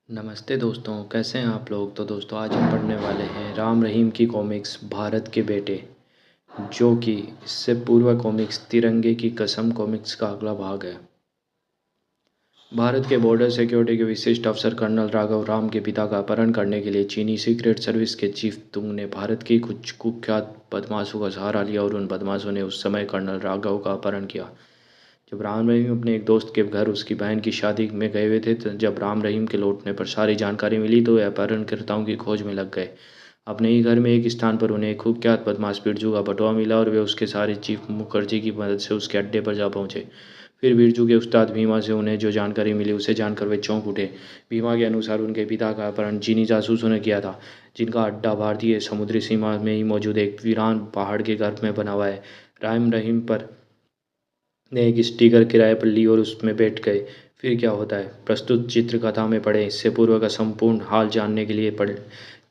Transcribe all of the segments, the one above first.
नमस्ते दोस्तों, कैसे हैं आप लोग। तो दोस्तों आज हम पढ़ने वाले हैं राम रहीम की कॉमिक्स भारत के बेटे, जो कि इससे पूर्व कॉमिक्स तिरंगे की कसम कॉमिक्स का अगला भाग है। भारत के बॉर्डर सिक्योरिटी के विशिष्ट अफसर कर्नल राघव राम के पिता का अपहरण करने के लिए चीनी सीक्रेट सर्विस के चीफ तुंग ने भारत की कुछ कुख्यात बदमाशों का सहारा लिया और उन बदमाशों ने उस समय कर्नल राघव का अपहरण किया। जब राम रहीम अपने एक दोस्त के घर उसकी बहन की शादी में गए हुए थे, तो जब राम रहीम के लौटने पर सारी जानकारी मिली तो वे अपहरणकर्ताओं की खोज में लग गए। अपने ही घर में एक स्थान पर उन्हें एक कुख्यात बदमाश बिरजू का बटुआ मिला और वे उसके सारे चीफ मुखर्जी की मदद से उसके अड्डे पर जा पहुंचे। फिर बिरजू के उस्ताद भीमा से उन्हें जो जानकारी मिली उसे जानकर वे चौंक उठे। भीमा के अनुसार उनके पिता का अपहरण चीनी जासूसों ने किया था, जिनका अड्डा भारतीय समुद्री सीमा में ही मौजूद एक वीरान पहाड़ के गर्भ में बना हुआ है। राम रहीम पर ने एक स्टीकर किराए पर ली और उसमें बैठ गए। फिर क्या होता है, प्रस्तुत चित्र कथा में पढ़ें। इससे पूर्व का संपूर्ण हाल जानने के लिए पढ़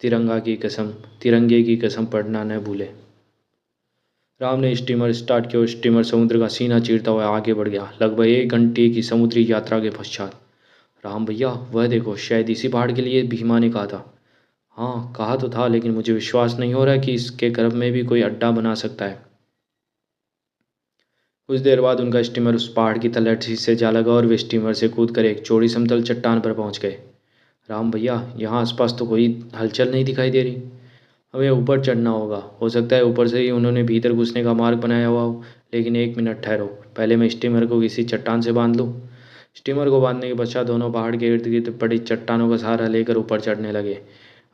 तिरंगे की कसम पढ़ना न भूलें। राम ने स्टीमर स्टार्ट किया और स्टीमर समुद्र का सीना चीरता हुआ आगे बढ़ गया। लगभग 1 घंटे की समुद्री यात्रा के पश्चात, राम भैया वह देखो, शायद इसी पहाड़ के लिए भीमा ने कहा था। हाँ कहा तो था, लेकिन मुझे विश्वास नहीं हो रहा कि इसके गर्भ में भी कोई अड्डा बना सकता है। कुछ देर बाद उनका स्टीमर उस पहाड़ की तलहटी से जा लगा और वे स्टीमर से कूदकर एक चौड़ी समतल चट्टान पर पहुंच गए। राम भैया यहाँ आसपास तो कोई हलचल नहीं दिखाई दे रही। हमें ऊपर चढ़ना होगा, हो सकता है ऊपर से ही उन्होंने भीतर घुसने का मार्ग बनाया हुआ हो। लेकिन 1 मिनट ठहरो, पहले मैं स्टीमर को किसी चट्टान से बांध लूँ। स्टीमर को बांधने के पश्चात दोनों पहाड़ के इर्द गिर्द पड़ी चट्टानों का सहारा लेकर ऊपर चढ़ने लगे।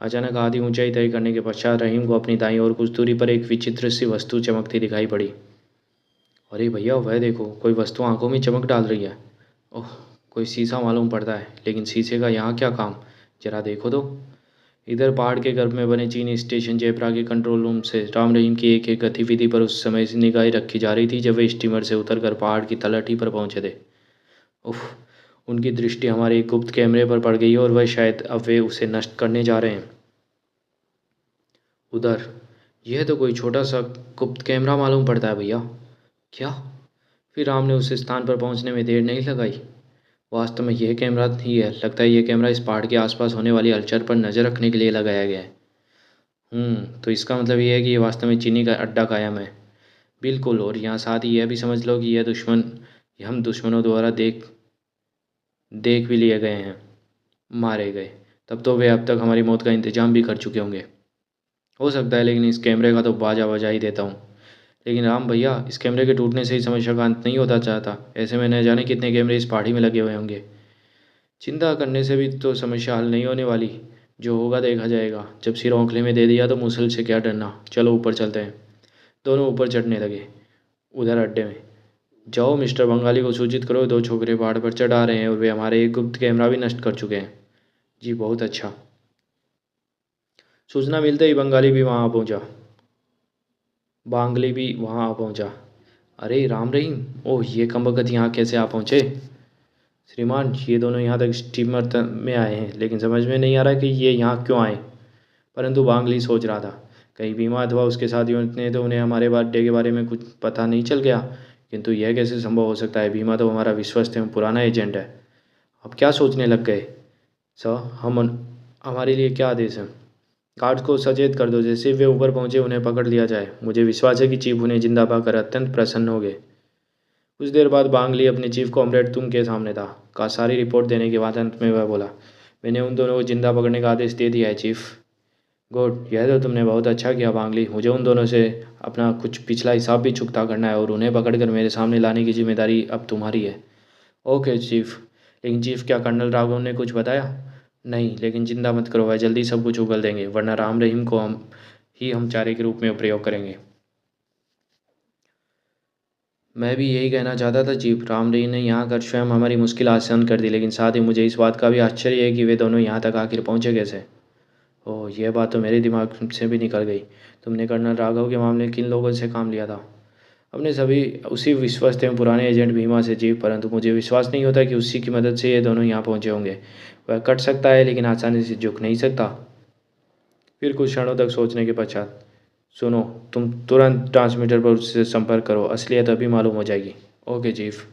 अचानक आधी ऊंचाई तय करने के पश्चात रहीम को अपनी दाईं ओर कुछ दूरी पर एक विचित्र सी वस्तु चमकती दिखाई पड़ी। अरे भैया वह देखो, कोई वस्तु आंखों में चमक डाल रही है। ओह, कोई शीशा मालूम पड़ता है, लेकिन शीशे का यहाँ क्या काम, जरा देखो तो। इधर पहाड़ के गर्भ में बने चीनी स्टेशन जयपुरा के कंट्रोल रूम से राम रहीम की एक एक गतिविधि पर उस समय से निगाहें रखी जा रही थी जब वे स्टीमर से उतरकर पहाड़ की तलहटी पर पहुंचे थे। उफ, उनकी दृष्टि हमारे एक गुप्त कैमरे पर पड़ गई और वह शायद अब वे उसे नष्ट करने जा रहे हैं। उधर, यह तो कोई छोटा सा गुप्त कैमरा मालूम पड़ता है भैया। क्या? फिर राम ने उस स्थान पर पहुंचने में देर नहीं लगाई। वास्तव में यह कैमरा ही है। लगता है यह कैमरा इस पहाड़ के आसपास होने वाली हलचल पर नज़र रखने के लिए लगाया गया है। तो इसका मतलब ये है कि ये वास्तव में चीनी का अड्डा कायम है। बिल्कुल, और यहाँ साथ ही यह भी समझ लो कि ये हम दुश्मनों द्वारा देख देख भी लिए गए हैं, मारे गए। तब तो वे अब तक हमारी मौत का इंतजाम भी कर चुके होंगे। हो सकता है, लेकिन इस कैमरे का तो बाजा बजा ही देता हूँ। लेकिन राम भैया, इस कैमरे के टूटने से ही समस्या का अंत नहीं होता चाहता। ऐसे में न जाने कितने कैमरे इस पहाड़ी में लगे हुए होंगे। चिंता करने से भी तो समस्या हल नहीं होने वाली। जो होगा देखा जाएगा। जब सिर औंकले में दे दिया तो मुसल से क्या डरना। चलो ऊपर चलते हैं। दोनों ऊपर चढ़ने लगे। उधर अड्डे में, जाओ मिस्टर बंगाली को सूचित करो, 2 छोकरे पहाड़ पर चढ़ आ रहे हैं और वे हमारे एक गुप्त कैमरा भी नष्ट कर चुके हैं। जी बहुत अच्छा। सूचना मिलते ही बांगली भी वहाँ आ पहुँचा। अरे राम रहीम, ओह ये कमबख्त यहाँ कैसे आ पहुँचे। श्रीमान, ये दोनों यहाँ तक स्टीमर में आए हैं, लेकिन समझ में नहीं आ रहा कि ये यहाँ क्यों आए। परंतु बांगली सोच रहा था, कहीं बीमा अथवा उसके साथियों ने तो उन्हें हमारे अड्डे के बारे में कुछ पता नहीं चल गया। किंतु यह कैसे संभव हो सकता है। बीमा तो हमारा विश्वस्त एवं पुराना एजेंट है। अब क्या सोचने लग गए। सर, हमारे लिए क्या आदेश है। गार्ड्स को सचेत कर दो, जैसे ही वे ऊपर पहुंचे उन्हें पकड़ लिया जाए। मुझे विश्वास है कि चीफ उन्हें जिंदा पाकर अत्यंत प्रसन्न हो गए। कुछ देर बाद बांगली अपने चीफ कॉमरेड तुंग के सामने था। का सारी रिपोर्ट देने के बाद अंत में वह बोला, मैंने उन दोनों को जिंदा पकड़ने का आदेश दे दिया है चीफ। गुड, यह तो तुमने बहुत अच्छा किया बांगली। मुझे उन दोनों से अपना कुछ पिछला हिसाब भी चुकता करना है और उन्हें पकड़कर मेरे सामने लाने की जिम्मेदारी अब तुम्हारी है। Okay chief. लेकिन चीफ, क्या कर्नल राघव ने कुछ बताया। नहीं, लेकिन चिंता मत करो, वह जल्दी सब कुछ उगल देंगे, वरना राम रहीम को हम चारे के रूप में प्रयोग करेंगे। मैं भी यही कहना चाहता था चीफ। राम रहीम ने यहाँ आकर स्वयं हमारी मुश्किल आसान कर दी, लेकिन साथ ही मुझे इस बात का भी आश्चर्य है कि वे दोनों यहाँ तक आखिर पहुँचे कैसे। ओह, यह बात तो मेरे दिमाग से भी निकल गई। तुमने कर्नल राघव के मामले में किन लोगों से काम लिया था। अपने सभी उसी विश्वस्त एवं पुराने एजेंट भीमा से चीफ। परंतु मुझे विश्वास नहीं होता कि उसी की मदद से ये दोनों यहाँ पहुँचे होंगे। वह कट सकता है, लेकिन आसानी से झुक नहीं सकता। फिर कुछ क्षणों तक सोचने के पश्चात, सुनो, तुम तुरंत ट्रांसमीटर पर उससे संपर्क करो, असलियत अभी मालूम हो जाएगी। Okay chief.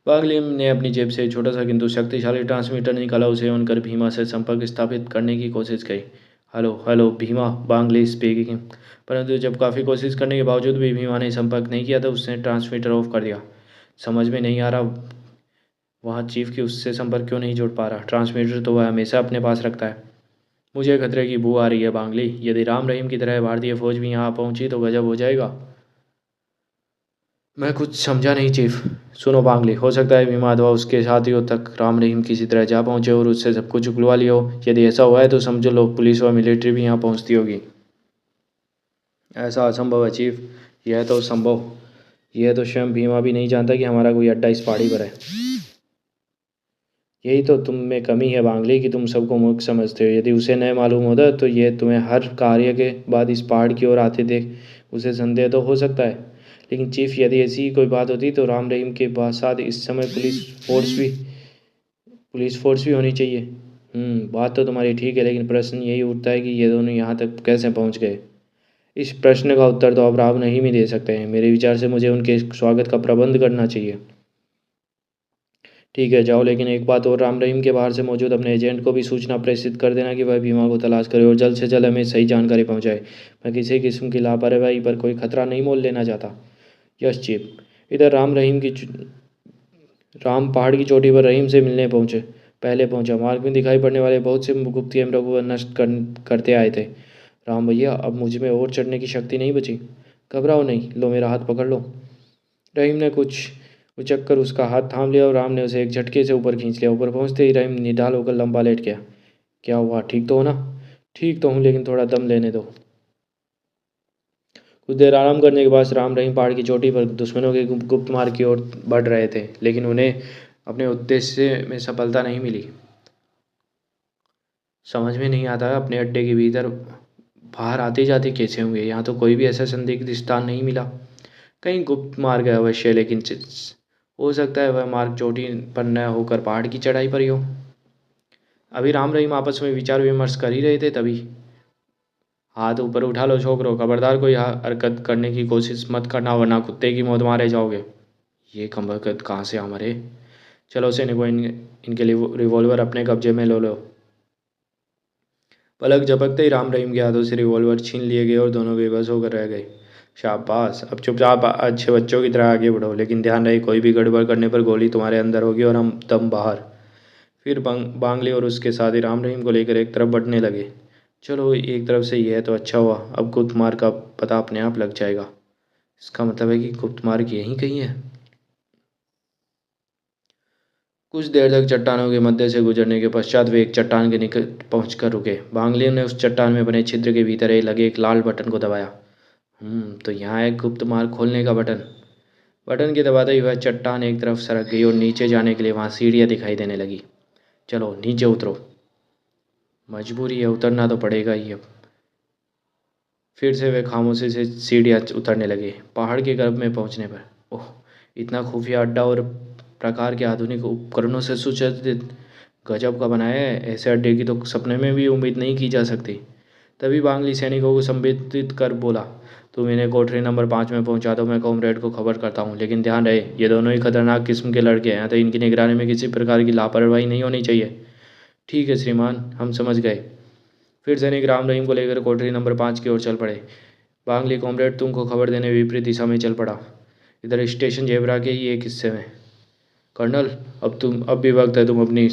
बागली ने अपनी जेब से छोटा सा किंतु शक्तिशाली ट्रांसमीटर निकाला, उसे ऑन कर भीमा से संपर्क स्थापित करने की कोशिश की। Hello hello Bhima, Bangli speaking. परंतु जब काफ़ी कोशिश करने के बावजूद भी भीमा ने संपर्क नहीं किया तो उसने ट्रांसमीटर ऑफ कर दिया। समझ में नहीं आ रहा वहाँ चीफ की उससे संपर्क क्यों नहीं जोड़ पा रहा। ट्रांसमीटर तो वह हमेशा अपने पास रखता है। मुझे खतरे की बू आ रही है बांग्ली, यदि राम रहीम की तरह भारतीय फौज भी यहाँ पहुँची तो गजब हो जाएगा। मैं कुछ समझा नहीं चीफ। सुनो बांग्ली, हो सकता है भीमा अथवा उसके साथियों तक राम रहीम किसी तरह जा पहुँचे और उससे सब कुछ उगलवा लिया हो। यदि ऐसा हुआ है तो समझो लोग पुलिस व मिलिट्री भी यहाँ पहुँचती होगी। ऐसा असंभव है चीफ। यह तो स्वयं भीमा भी नहीं जानता कि हमारा कोई अड्डा इस पहाड़ी पर है। यही तो तुम में कमी है बांग्ली कि तुम सबको मूर्ख समझते हो। यदि उसे न मालूम होता तो ये तुम्हें हर कार्य के बाद इस पहाड़ की ओर आते देख उसे संदेह तो हो सकता है। लेकिन चीफ, यदि ऐसी ही कोई बात होती तो राम रहीम के साथ इस समय पुलिस फोर्स भी होनी चाहिए। बात तो तुम्हारी ठीक है, लेकिन प्रश्न यही उठता है कि ये दोनों यहाँ तक कैसे पहुँच गए। इस प्रश्न का उत्तर तो अब राम नहीं भी दे सकते हैं। मेरे विचार से मुझे उनके स्वागत का प्रबंध करना चाहिए। ठीक है जाओ, लेकिन एक बात और, राम रहीम के बाहर से मौजूद अपने एजेंट को भी सूचना प्रेषित कर देना कि वह भीमा को तलाश करे और जल्द से जल्द हमें सही जानकारी पहुंचाए। मैं किसी किस्म की लापरवाही पर कोई खतरा नहीं मोल लेना चाहता। Yes chief. इधर राम पहाड़ की चोटी पर रहीम से मिलने पहले पहुंचा। मार्ग में दिखाई पड़ने वाले बहुत से गुप्त कैमरों को करते आए थे। राम भैया, अब मुझ में और चढ़ने की शक्ति नहीं बची। घबराओ नहीं, लो मेरा हाथ पकड़ लो। रहीम ने कुछ उचक कर उसका हाथ थाम लिया और राम ने उसे एक झटके से ऊपर खींच लिया। ऊपर पहुंचते ही रहीम निढाल होकर लंबा लेट गया। क्या हुआ, ठीक तो हो ना? ठीक तो हूँ, लेकिन थोड़ा दम लेने दो। कुछ देर आराम करने के बाद राम रहीम पहाड़ की चोटी पर दुश्मनों के गुप्त मार्ग की ओर बढ़ रहे थे, लेकिन उन्हें अपने उद्देश्य में सफलता नहीं मिली। समझ में नहीं आता अपने अड्डे के भीतर बाहर आते जाते कैसे होंगे। यहाँ तो कोई भी ऐसा संदिग्ध स्थान नहीं मिला। कहीं गुप्त मार्ग है अवश्य, लेकिन हो सकता है वह मार्ग चोटी पर न होकर पहाड़ की चढ़ाई पर ही हो। अभी राम रहीम आपस में विचार विमर्श कर ही रहे थे, तभी हाथ ऊपर उठा लो छोकरो, खबरदार कोई हरकत करने की कोशिश मत करना वरना कुत्ते की मौत मारे जाओगे। ये कमबख्त कहाँ से आ मरे। चलो सैनिक को इनके रिवॉल्वर अपने कब्जे में लो लो। पलक झपकते ही राम रहीम के हाथों से रिवॉल्वर छीन लिए गए और दोनों बेबस होकर रह गए। शाबाश, अब चुपचाप अच्छे बच्चों की तरह आगे बढ़ो, लेकिन ध्यान रहे कोई भी गड़बड़ करने पर गोली तुम्हारे अंदर होगी और हम दम बाहर। फिर बांग्ली और उसके साथ ही राम रहीम को लेकर एक तरफ बढ़ने लगे। चलो एक तरफ से यह तो अच्छा हुआ, अब गुप्त मार्ग का पता अपने आप लग जाएगा। इसका मतलब है कि गुप्त मार्ग यहीं कहीं है। कुछ देर तक चट्टानों के मध्य से गुजरने के पश्चात वे एक चट्टान के निकट पहुंचकर रुके। बांग्ली ने उस चट्टान में बने छिद्र के भीतर लगे एक लाल बटन को दबाया। तो यहाँ एक गुप्त मार्ग खोलने का बटन। बटन के दबाते ही वह चट्टान एक तरफ सरक गई और नीचे जाने के लिए वहाँ सीढ़ियाँ दिखाई देने लगी। चलो नीचे उतरो। मजबूरी है, उतरना तो पड़ेगा ही अब। फिर से वे खामोशी से सीढ़ियाँ उतरने लगे। पहाड़ के गर्भ में पहुंचने पर ओह, इतना खुफिया अड्डा और प्रकार के आधुनिक उपकरणों से सुसज्जित गजब का बनाया है। ऐसे अड्डे की तो सपने में भी उम्मीद नहीं की जा सकती। तभी बांग्ली सैनिकों को संबोधित कर बोला, तुम इन्हें कोठरी नंबर 5 में पहुंचा दो, मैं कॉमरेड को खबर करता हूँ। लेकिन ध्यान रहे ये दोनों ही खतरनाक किस्म के लड़के हैं, तो इनकी निगरानी में किसी प्रकार की लापरवाही नहीं होनी चाहिए। ठीक है श्रीमान, हम समझ गए। फिर सैनिक राम रहीम को लेकर कोठरी नंबर 5 की ओर चल पड़े। बांग्ली कॉमरेड तुमको खबर देने विपरीत दिशा में चल पड़ा, इधर स्टेशन जेबरा के ही एक हिस्से में। कर्नल, अब भी वक्त है, तुम अपनी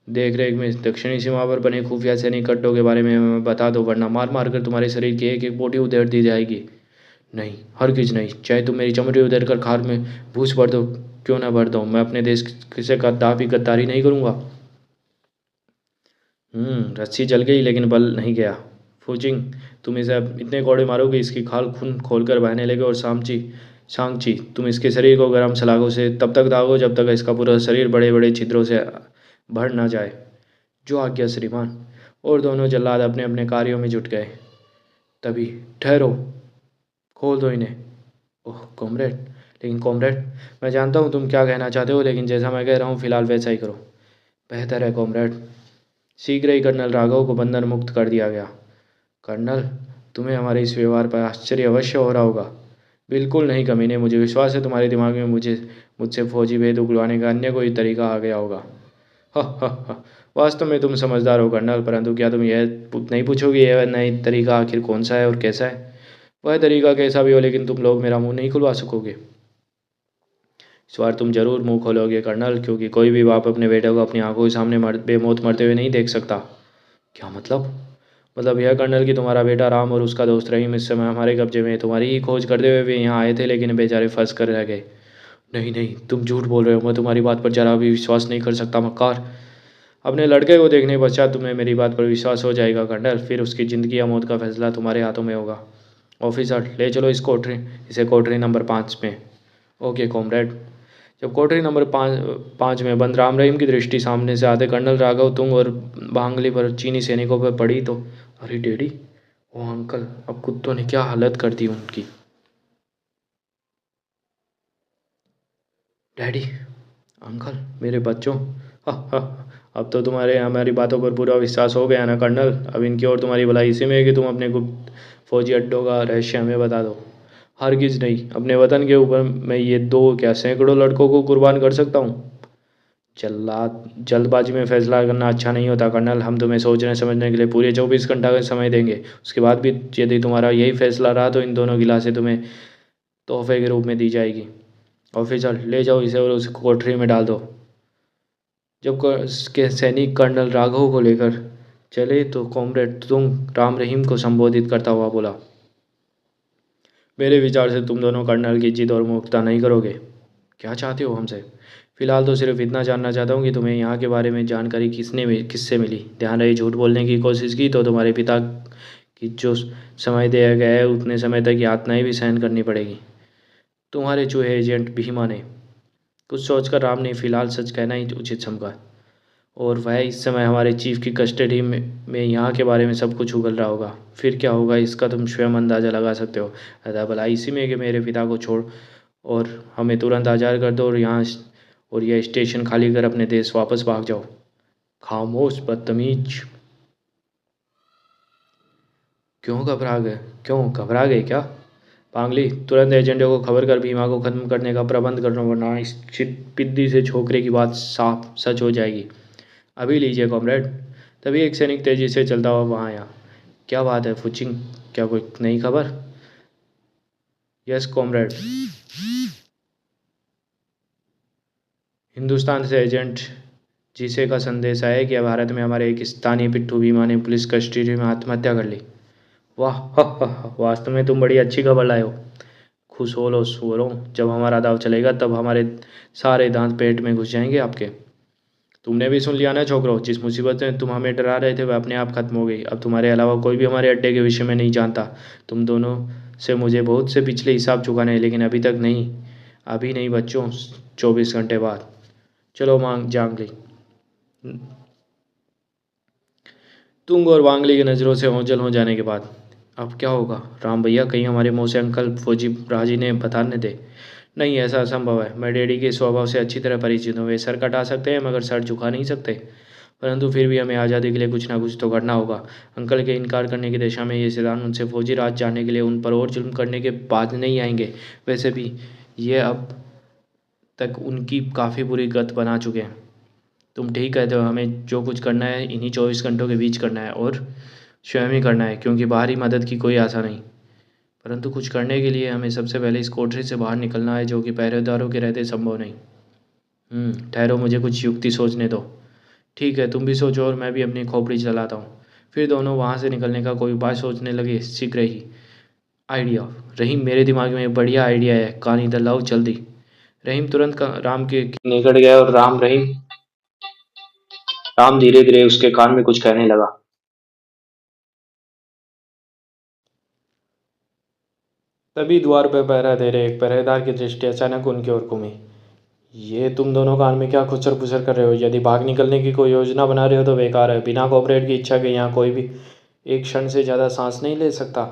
देख रेख में दक्षिणी सीमा पर बने खुफिया सैनिक अड्डों के बारे में हमें बता दो, वरना मार मार कर तुम्हारे शरीर की एक एक बोटी उधेड़ दी जाएगी। नहीं, हरगिज नहीं, चाहे तुम मेरी चमड़ी उधेड़ कर खार में भूस भर दो क्यों ना भर दो, मैं अपने देश से गद्दारी नहीं करूँगा। रस्सी जल गई लेकिन बल नहीं गया। फूचिंग, तुम इसे अब इतने कोड़े मारो कि इसकी खाल खून खोलकर बहने लगे, और सांगची, तुम इसके शरीर को गर्म सलाखों से तब तक दागो जब तक इसका पूरा शरीर बड़े बड़े छिद्रों से भर ना जाए। जो आज्ञा श्रीमान। और दोनों जल्लाद अपने अपने कार्यों में जुट गए। तभी ठहरो, खोल दो इन्हें। ओह कॉमरेड, लेकिन कॉमरेड, मैं जानता हूँ तुम क्या कहना चाहते हो, लेकिन जैसा मैं कह रहा हूँ फिलहाल वैसा ही करो। बेहतर है कॉमरेड। शीघ्र ही कर्नल राघव को बंधन मुक्त कर दिया गया। कर्नल, तुम्हें हमारे इस व्यवहार पर आश्चर्य अवश्य हो रहा होगा। बिल्कुल नहीं कमीने, मुझे विश्वास है तुम्हारे दिमाग में मुझसे फौजी भेद उगलवाने का अन्य कोई तरीका आ गया होगा। हा। वास्तव में तुम समझदार हो कर्नल, परंतु क्या तुम यह नहीं पूछोगे यह नई तरीका आखिर कौन सा है और कैसा है? वह तरीका कैसा भी हो, लेकिन तुम लोग मेरा मुंह नहीं खुलवा सकोगे। इस बार तुम जरूर मुंह खोलोगे कर्नल, क्योंकि कोई भी बाप अपने बेटे को अपनी आंखों के सामने बेमौत मरते हुए नहीं देख सकता। क्या मतलब? मतलब यह कर्नल कि तुम्हारा बेटा राम और उसका दोस्त रहीम इस समय हमारे कब्जे में, तुम्हारी ही खोज करते हुए वे यहाँ आए थे, लेकिन बेचारे फंस कर रह गए। नहीं नहीं, तुम झूठ बोल रहे हो, मैं तुम्हारी बात पर जरा भी विश्वास नहीं कर सकता मक्कार। अपने लड़के को देखने के पश्चात तुम्हें मेरी बात पर विश्वास हो जाएगा कर्नल, फिर उसकी ज़िंदगी या मौत का फैसला तुम्हारे हाथों में होगा। ऑफिसर, ले चलो इसे कोठरी नंबर 5 में। Okay comrade. जब कोठरी नंबर 5 में बंद राम रहीम की दृष्टि सामने से आते कर्नल राघव तुंग और बांगली पर चीनी सैनिकों पर पड़ी तो अरे डैडी, ओ अंकल, अब कुत्तों ने क्या हालत कर दी उनकी। डैडी, अंकल, मेरे बच्चों, हा। अब तो तुम्हारे हमारी बातों पर पूरा विश्वास हो गया ना कर्नल? अब इनकी और तुम्हारी भलाई इसी में है कि तुम अपने गुप्त फौजी अड्डों का रहस्य हमें बता दो। हरगिज नहीं, अपने वतन के ऊपर मैं ये दो क्या सैकड़ों लड़कों को कुर्बान कर सकता हूँ। जल्दबाजी में फैसला करना अच्छा नहीं होता कर्नल। हम तुम्हें सोचने समझने के लिए पूरे 24 घंटा का समय देंगे। उसके बाद भी यदि तुम्हारा यही फैसला रहा तो इन दोनों गिलासें तुम्हें तोहफे के रूप में दी जाएगी। ऑफिसर, ले जाओ इसे और उस कोठरी में डाल दो। जब के सैनिक कर्नल राघव को लेकर चले तो कॉमरेड तुम राम रहीम को संबोधित करता हुआ बोला, मेरे विचार से तुम दोनों कर्नल की जिद और मुक्ता नहीं करोगे। क्या चाहते हो हमसे? फिलहाल तो सिर्फ इतना जानना चाहता हूँ कि तुम्हें यहाँ के बारे में जानकारी किससे मिली। ध्यान रहे, झूठ बोलने की कोशिश की तो तुम्हारे पिता की जो समय दिया गया है उतने समय तक यातनाएं भी सहन करनी पड़ेगी। तुम्हारे चूहे एजेंट भीमा ने। कुछ सोचकर राम ने फिलहाल सच कहना ही उचित समझा, और वह इस समय हमारे चीफ की कस्टडी में यहाँ के बारे में सब कुछ उगल रहा होगा। फिर क्या होगा इसका तुम स्वयं अंदाज़ा लगा सकते हो। अतः भला इसी में कि मेरे पिता को छोड़ और हमें तुरंत आज़ाद कर दो और यह स्टेशन खाली कर अपने देश वापस भाग जाओ। खामोश बदतमीज। क्यों घबरा गए क्या? पांगली, तुरंत एजेंटों को खबर कर भीमा को खत्म करने का प्रबंध करना, वरना इस पिद्दी से छोकरे की बात साफ सच हो जाएगी। अभी लीजिए कॉमरेड। तभी एक सैनिक तेजी से चलता हुआ वहाँ आया। क्या बात है फुचिंग, क्या कोई नई खबर? Yes comrade. हिंदुस्तान से एजेंट जिसे का संदेश आया कि भारत में हमारे एक स्थानीय पिट्ठू भीमा ने पुलिस कस्टडी में आत्महत्या कर ली। वाह, वास्तव में तुम बड़ी अच्छी खबर लाए हो। खुश हो लो सुअरों, जब हमारा दाव चलेगा तब हमारे सारे दांत पेट में घुस जाएंगे आपके। तुमने भी सुन लिया ना छोकरो, जिस मुसीबत में तुम हमें डरा रहे थे वह अपने आप खत्म हो गई। अब तुम्हारे अलावा कोई भी हमारे अड्डे के विषय में नहीं जानता। तुम दोनों से मुझे बहुत से पिछले हिसाब चुकाने हैं, लेकिन अभी तक नहीं। अभी नहीं बच्चों, 24 घंटे बाद। चलो मांग जांगली। तुंग और वांगली की नज़रों से ओझल हो जाने के बाद अब क्या होगा? राम भैया, कहीं हमारे मुँह से अंकल फौजी राजी ने बताने दे। नहीं, ऐसा असंभव है। मैं डैडी के स्वभाव से अच्छी तरह परिचित हूँ। वे सर कटा सकते हैं मगर सर झुका नहीं सकते। परंतु फिर भी हमें आज़ादी के लिए कुछ ना कुछ तो करना होगा। अंकल के इनकार करने की दिशा में ये सिद्धांत उनसे फौजी राज जानने के लिए उन पर और जुल्म करने के बाद नहीं आएंगे। वैसे भी ये अब तक उनकी काफ़ी बुरी गत बना चुके हैं। तुम ठीक कहते हो, हमें जो कुछ करना है इन्हीं 24 घंटों के बीच करना है और स्वयं ही करना है, क्योंकि बाहरी मदद की कोई आशा नहीं। परंतु कुछ करने के लिए हमें सबसे पहले इस कोठरी से बाहर निकलना है, जो कि पहरेदारों के रहते संभव नहीं। ठहरो, मुझे कुछ युक्ति सोचने दो। ठीक है, तुम भी सोचो और मैं भी अपनी खोपड़ी चलाता हूँ। फिर दोनों वहाँ से निकलने का कोई उपाय सोचने लगे शीघ्र ही। आइडिया। रहीम, मेरे दिमाग में एक बढ़िया आइडिया है, कान इधर लाओ जल्दी। रहीम तुरंत राम के निकट गया और राम धीरे धीरे उसके कान में कुछ कहने लगा। तभी द्वार पर पहरा दे रहे एक पहरेदार की दृष्टि अचानक उनकी ओर घूमी। ये तुम दोनों कान में क्या खुचर पुचर कर रहे हो? यदि भाग निकलने की कोई योजना बना रहे हो तो बेकार है। बिना कॉपरेट की इच्छा के यहाँ कोई भी एक क्षण से ज़्यादा सांस नहीं ले सकता।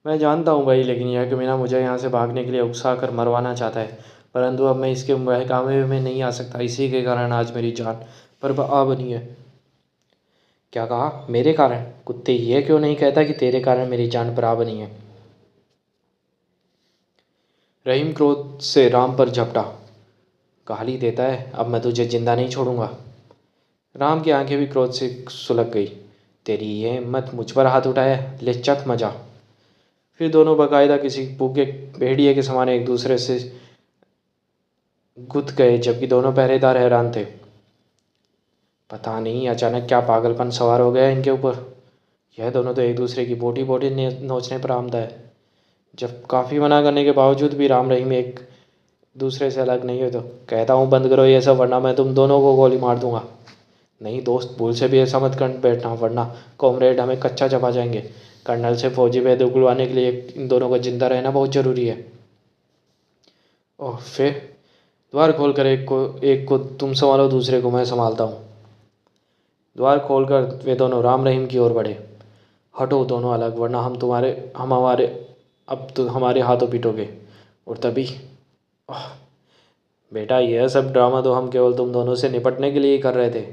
मैं जानता हूँ भाई, लेकिन यह कि मीना मुझे यहाँ से भागने के लिए उकसा कर मरवाना चाहता है, परंतु अब मैं इसके बहकावे में नहीं आ सकता। इसी के कारण आज मेरी जान पर आ बनी है। क्या कहा? मेरे कारण? कुत्ते, ये क्यों नहीं कहता कि तेरे कारण मेरी जान पर आ बनी है? रहीम क्रोध से राम पर झपटा। गाली देता है, अब मैं तुझे जिंदा नहीं छोड़ूंगा। राम की आंखें भी क्रोध से सुलग गई। तेरी ये हिम्मत, मुझ पर हाथ उठाया, ले चख मजा। फिर दोनों बाकायदा किसी भूखे भेड़िए के समान एक दूसरे से गुथ गए, जबकि दोनों पहरेदार हैरान थे। पता नहीं अचानक क्या पागलपन सवार हो गया इनके ऊपर। यह दोनों तो एक दूसरे की बोटी बोटी नोचने पर आमदा है। जब काफ़ी मना करने के बावजूद भी राम रहीम एक दूसरे से अलग नहीं हुए तो कहता हूँ बंद करो ये सब, वरना मैं तुम दोनों को गोली मार दूंगा। नहीं दोस्त, भूल से भी ऐसा मत कर बैठना, वरना कॉमरेड हमें कच्चा चबा जाएंगे। कर्नल से फौजी भेद उगलवाने के लिए इन दोनों को जिंदा रहना बहुत ज़रूरी है। ओह, फिर द्वार खोलकर एक को तुम संभालो, दूसरे को मैं संभालता हूँ। द्वार खोलकर वे दोनों राम रहीम की ओर बढ़े। हटो दोनों अलग, वरना हम हमारे अब तो हमारे हाथों पीटोगे। और तभी आह, बेटा यह सब ड्रामा तो हम केवल तुम दोनों से निपटने के लिए ही कर रहे थे।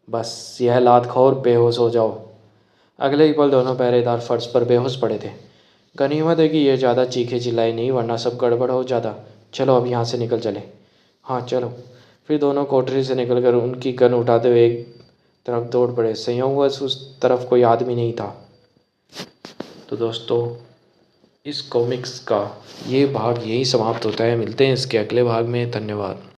बस यह लात खाओ और बेहोश हो जाओ। अगले ही पल दोनों पहरेदार फर्श पर बेहोश पड़े थे। गनीमत है कि यह ज़्यादा चीखे चिल्लाए नहीं, वरना सब गड़बड़ हो जाता। चलो अब यहाँ से निकल चले। हाँ चलो। फिर दोनों कोठरी से निकलकर उनकी गन उठाते हुए एक तरफ दौड़ पड़े। संयोगवश उस तरफ कोई आदमी नहीं था। तो दोस्तों, इस कॉमिक्स का ये भाग यही समाप्त होता है। मिलते हैं इसके अगले भाग में। धन्यवाद।